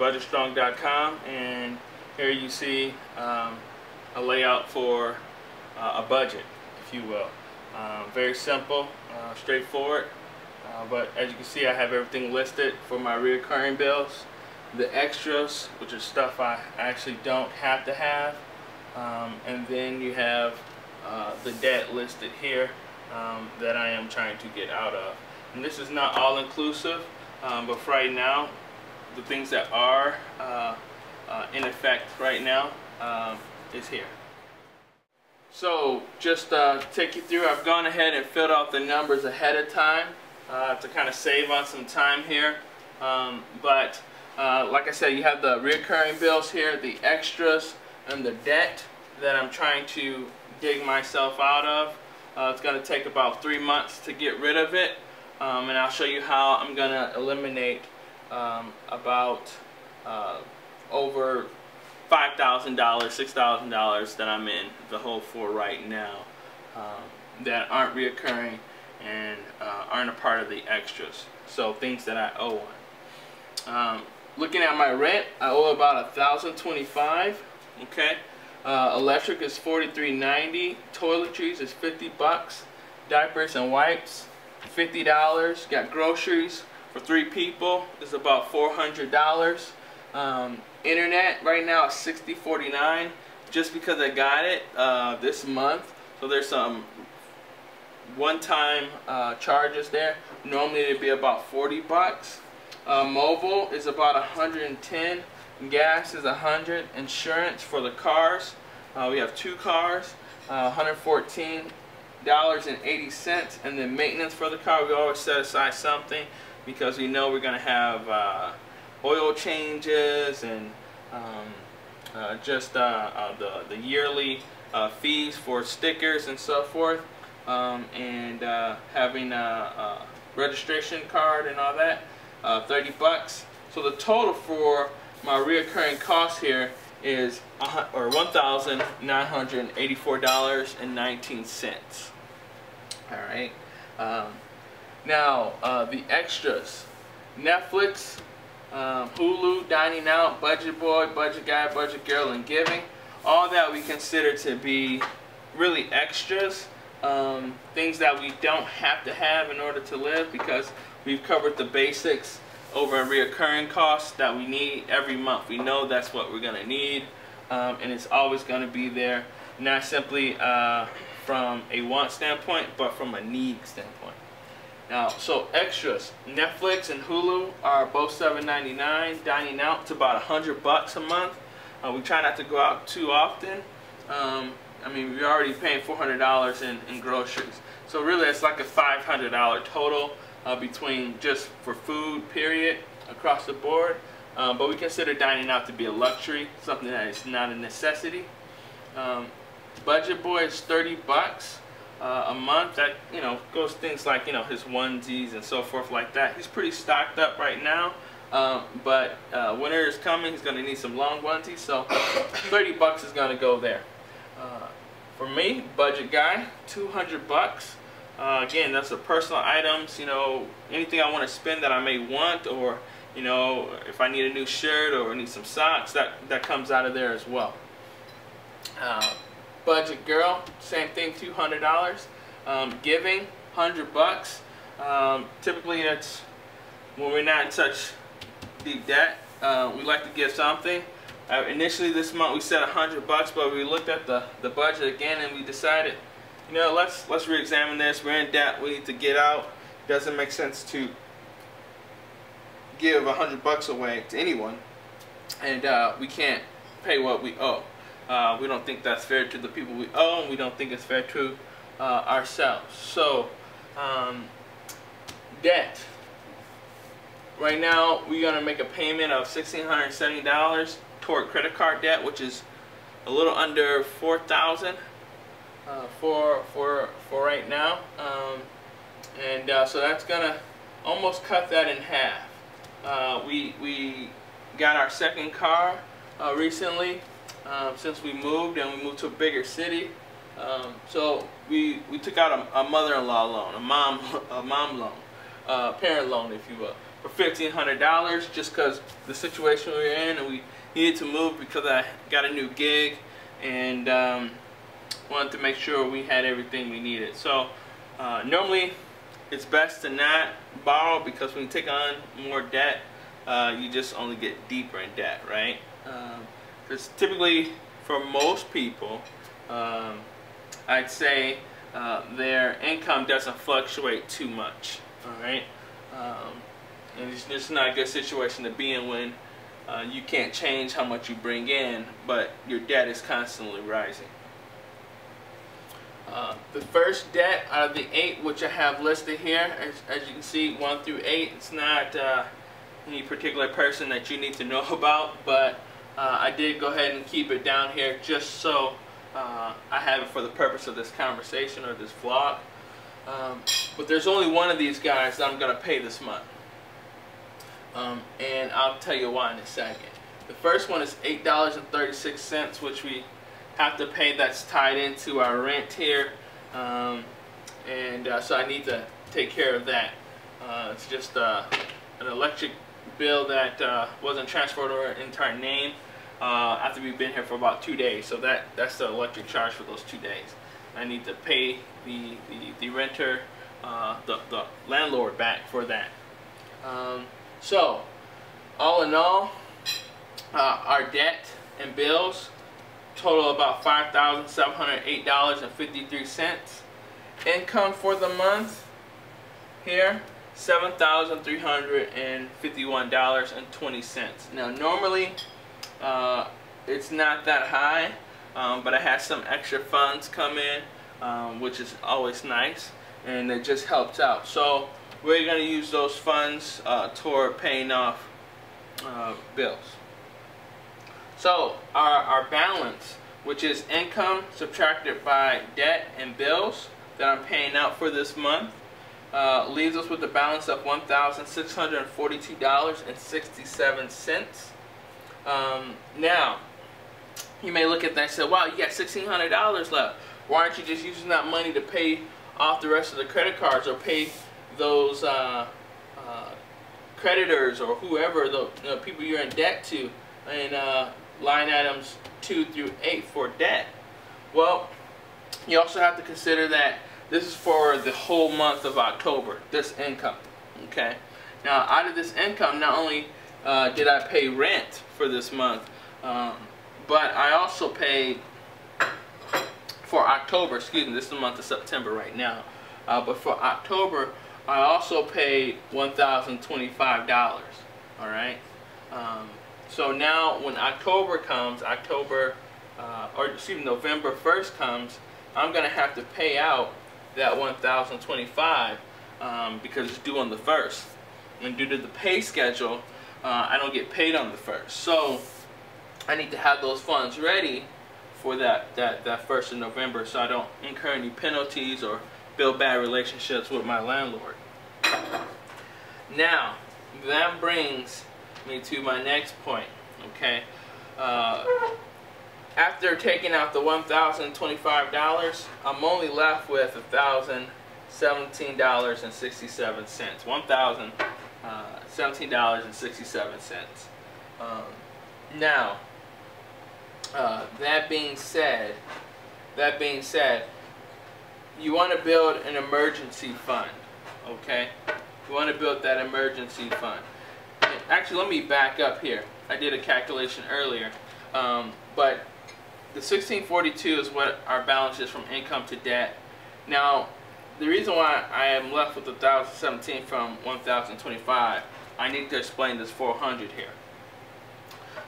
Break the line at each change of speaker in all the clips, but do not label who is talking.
budgetstrong.com, and here you see a layout for a budget, if you will. Very simple, straightforward, but as you can see, I have everything listed for my recurring bills. The extras, which is stuff I actually don't have to have, and then you have the debt listed here that I am trying to get out of. And this is not all inclusive, but for right now, the things that are in effect right now is here. So just to take you through, I've gone ahead and filled out the numbers ahead of time to kind of save on some time here. But like I said, you have the recurring bills here, the extras, and the debt that I'm trying to dig myself out of. It's going to take about 3 months to get rid of it, and I'll show you how I'm going to eliminate about over $5,000, $6,000 that I'm in the hole for right now that aren't reoccurring and aren't a part of the extras. So things that I owe on. Looking at my rent, I owe about $1,025. Okay. Electric is $43.90. Toiletries is $50. Diapers and wipes, $50. Got groceries for 3 people is about $400. Internet right now is $60.49 just because I got it this month. So there's some one-time charges there. Normally it'd be about $40. Mobile is about $110. Gas is $100. Insurance for the cars, we have 2 cars, $114.80. And then maintenance for the car, we always set aside something because we know we're going to have oil changes and just the yearly fees for stickers and so forth, and having a registration card and all that, $30. So the total for my reoccurring cost here is $1,984.19. All right. Now the extras: Netflix, Hulu, dining out, budget boy, budget guy, budget girl, and giving. All that we consider to be really extras, things that we don't have to have in order to live, because we've covered the basics over a reoccurring cost that we need every month. We know that's what we're going to need, and it's always going to be there, not simply from a want standpoint, but from a need standpoint. Now, so extras: Netflix and Hulu are both $7.99. Dining out to about $100 a month. We try not to go out too often. I mean, we're already paying $400 in groceries, so really it's like a $500 total between just for food, period, across the board. But we consider dining out to be a luxury, something that is not a necessity. Budget boy is $30 a month. That, you know, goes things like, you know, his onesies and so forth like that. He's pretty stocked up right now, but winter is coming. He's going to need some long onesies, so $30 is going to go there. For me, budget guy, $200. Again, that's the personal items, you know, anything I want to spend that I may want, or, you know, if I need a new shirt or need some socks, that comes out of there as well. Budget girl, same thing, $200. Giving, $100. Typically that's when we're not in such deep debt. We like to give something. Initially this month we said $100, but we looked at the budget again and we decided, you know, let's re-examine this. We're in debt. We need to get out. It doesn't make sense to give $100 away to anyone, and we can't pay what we owe. We don't think that's fair to the people we owe, and we don't think it's fair to ourselves. So, debt. Right now, we're gonna make a payment of $1,670 toward credit card debt, which is a little under $4,000 for right now, so that's gonna almost cut that in half. We got our second car recently since we moved, and we moved to a bigger city. So we took out a mother-in-law loan, a mom loan, parent loan, if you will. for $1,500 just because the situation we were in, and we needed to move because I got a new gig, and wanted to make sure we had everything we needed. So normally it's best to not borrow, because when you take on more debt, you just only get deeper in debt, right? Because typically for most people, I'd say their income doesn't fluctuate too much, all right? And it's just not a good situation to be in when you can't change how much you bring in, but your debt is constantly rising. The first debt out of the 8, which I have listed here, as you can see, 1 through 8, it's not any particular person that you need to know about, but I did go ahead and keep it down here just so I have it for the purpose of this conversation or this vlog. But there's only one of these guys that I'm going to pay this month. And I'll tell you why in a second. The first one is $8.36, which we have to pay. That's tied into our rent here, so I need to take care of that. It's just an electric bill that wasn't transferred over into our name after we've been here for about 2 days. So that's the electric charge for those 2 days. I need to pay the renter, the landlord, back for that. So all in all, our debt and bills total about $5,708.53. Income for the month here, $7,351.20. Now normally it's not that high, but I had some extra funds come in, which is always nice, and it just helps out. So we're going to use those funds toward paying off bills. So our balance, which is income subtracted by debt and bills that I'm paying out for this month, leaves us with a balance of $1,642.67. Now, you may look at that and say, wow, you got $1,600 left. Why aren't you just using that money to pay off the rest of the credit cards, or pay those creditors or whoever, the people you're in debt to, and line items 2 through 8 for debt? Well, you also have to consider that this is for the whole month of October, this income, okay? Now, out of this income, not only did I pay rent for this month, but I also paid for October, excuse me, this is the month of September right now, but for October, I also paid $1,025, all right? So now when October comes, November 1st comes, I'm going to have to pay out that $1,025 because it's due on the 1st. And due to the pay schedule, I don't get paid on the 1st. So I need to have those funds ready for that 1st of November, so I don't incur any penalties or build bad relationships with my landlord. Now, that brings me to my next point, okay? After taking out the $1,025, I'm only left with $1,017.67. $1,017.67. Now, that being said, you want to build an emergency fund, okay? You want to build that emergency fund. Actually, let me back up here. I did a calculation earlier, but the 1642 is what our balance is from income to debt. Now, the reason why I am left with 1,017 from 1,025, I need to explain this 400 here.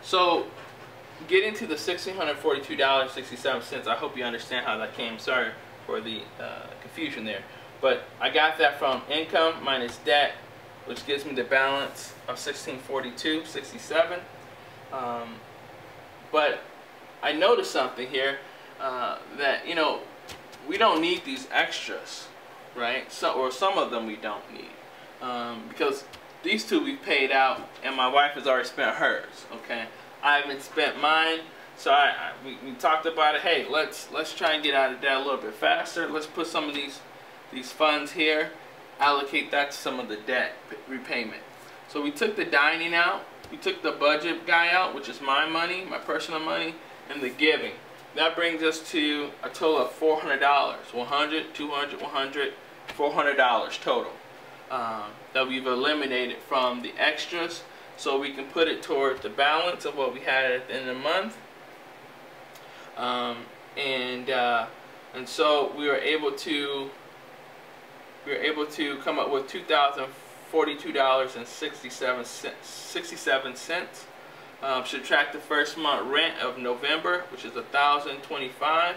So, getting to the $1,642.67, I hope you understand how that came. Sorry for the confusion there. But I got that from income minus debt, which gives me the balance of $1,642.67. But I noticed something here that, you know, we don't need these extras, right? Or some of them we don't need, because these two we paid out, and my wife has already spent hers. Okay, I haven't spent mine, so we talked about it. Hey, let's try and get out of debt a little bit faster. Let's put some of these funds here, allocate that to some of the debt repayment. So we took the dining out, we took the budget guy out, which is my money, my personal money, and the giving. That brings us to a total of $400. $100, $200, $100, $400 total that we've eliminated from the extras, so we can put it toward the balance of what we had at the end of the month. And so we were able to come up with $2,042.67. Subtract the first month rent of November, which is $1,025.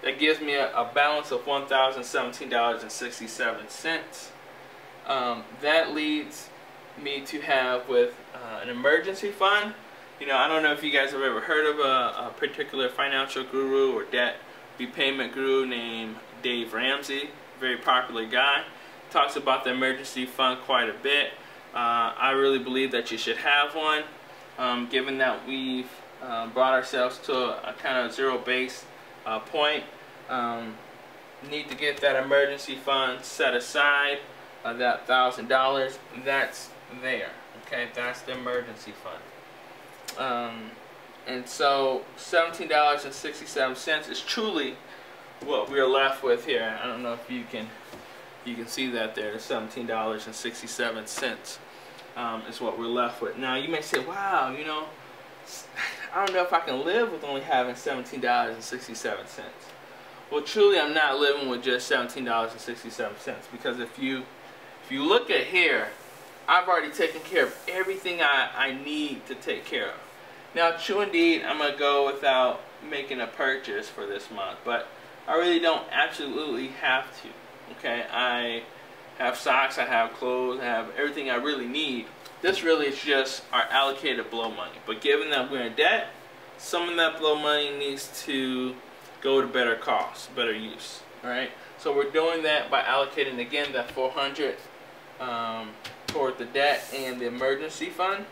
That gives me a balance of $1,017.67. That leads me to have with an emergency fund. You know, I don't know if you guys have ever heard of a particular financial guru or debt repayment guru named Dave Ramsey. Very popular guy. Talks about the emergency fund quite a bit. I really believe that you should have one. Given that we've brought ourselves to a kind of zero-base point, need to get that emergency fund set aside. That $1,000, that's there. Okay, that's the emergency fund. And so $17.67 is truly what we're left with here. I don't know if you can see that there. $17.67 is what we're left with. Now you may say, wow, you know, I don't know if I can live with only having $17.67. Well, truly I'm not living with just $17.67, because if you look at here, I've already taken care of everything I need to take care of. Now, true indeed, I'm going to go without making a purchase for this month, but I really don't absolutely have to. Okay, I have socks, I have clothes, I have everything I really need. This really is just our allocated blow money. But given that we're in debt, some of that blow money needs to go to better cost, better use. Alright, so we're doing that by allocating again that $400 toward the debt and the emergency fund.